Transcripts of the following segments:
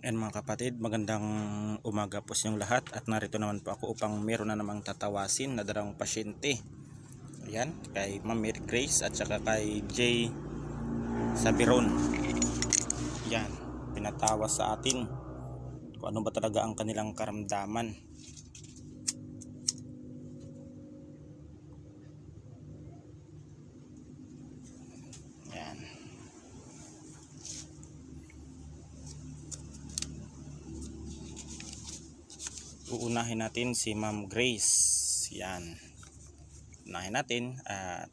And mga kapatid, magandang umaga po sa inyong lahat. At narito naman po ako upang meron na namang tatawasin na dalang pasyente. Ayan, kay Ma'am Mary Grace at saka kay Jay Sabiron. Ayan, pinatawas sa atin kung ano ba talaga ang kanilang karamdaman. Ayan. Uunahin natin si Ma'am Grace. Yan. Unahin natin at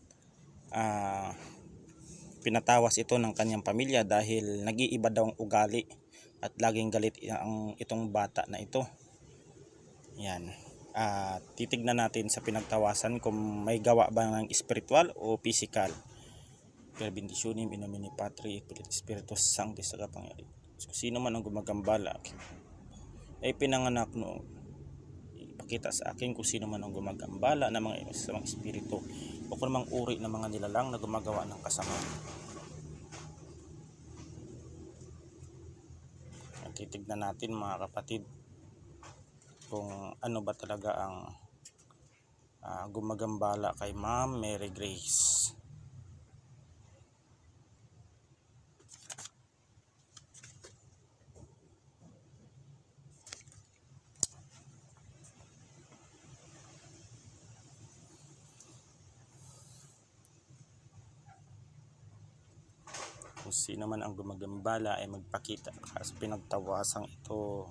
pinatawas ito ng kanyang pamilya dahil nag-iiba daw ang ugali at laging galit itong bata na ito. Yan. Titignan natin sa pinagtawasan kung may gawa ba ng espiritual o physical. Per benditionem in nomine Patri et Spiritus Sancti sa kapangyarihan. So, sino man ang gumagambala ay pinanganak no, ipakita sa akin kung sino man ang gumagambala ng mga masasamang espiritu o kung namang uri ng mga nilalang na gumagawa ng kasama. Titignan natin mga kapatid kung ano ba talaga ang gumagambala kay Ma'am Mary Grace. Kung sino man ang gumagambala ay magpakita sa pinagtawasang ito.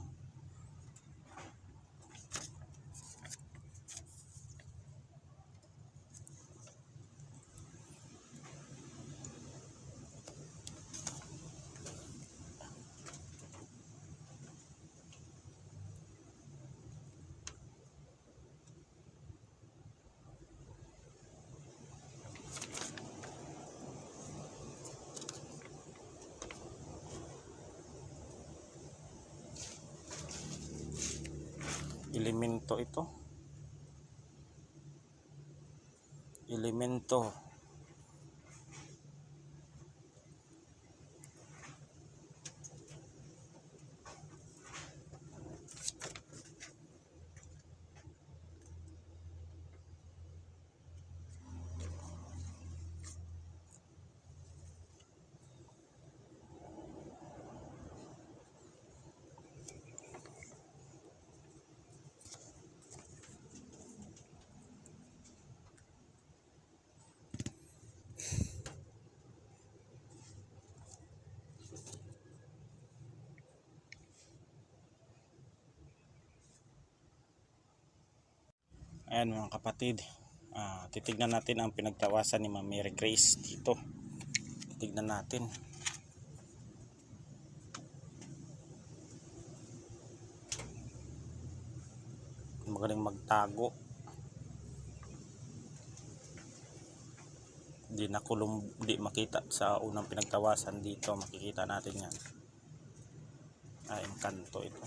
Elemento ito. Elemento. Ayan mga kapatid, titignan natin ang pinagtawasan ni Ma'am Mary Grace dito. Titignan natin. Magaling magtago. Di makita sa unang pinagtawasan dito. Makikita natin yan. Engkanto ito.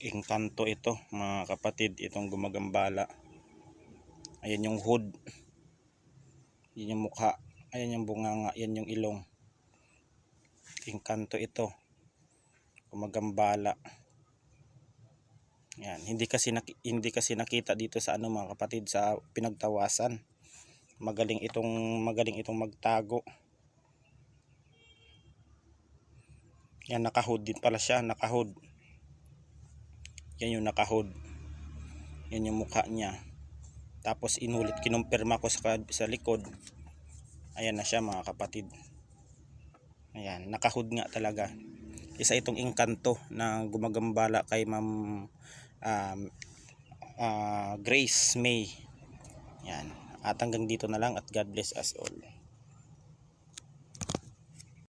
Engkanto ito mga kapatid, itong gumagambala. Ayan yung hood, yan yung mukha, ayan yung bunganga, yan yung ilong. Engkanto ito, gumagambala. Yan, hindi kasi nakita dito sa mga kapatid sa pinagtawasan. Magaling itong magtago. Yan, nakahood din pala siya, nakahood. Yan yung nakahood. Yan yung mukha niya. Tapos kinumpirma ko sa likod. Ayan na siya mga kapatid. Ayan, nakahood nga talaga. Isa itong engkanto na gumagambala kay Ma'am Grace May. Yan. At hanggang dito na lang at God bless us all.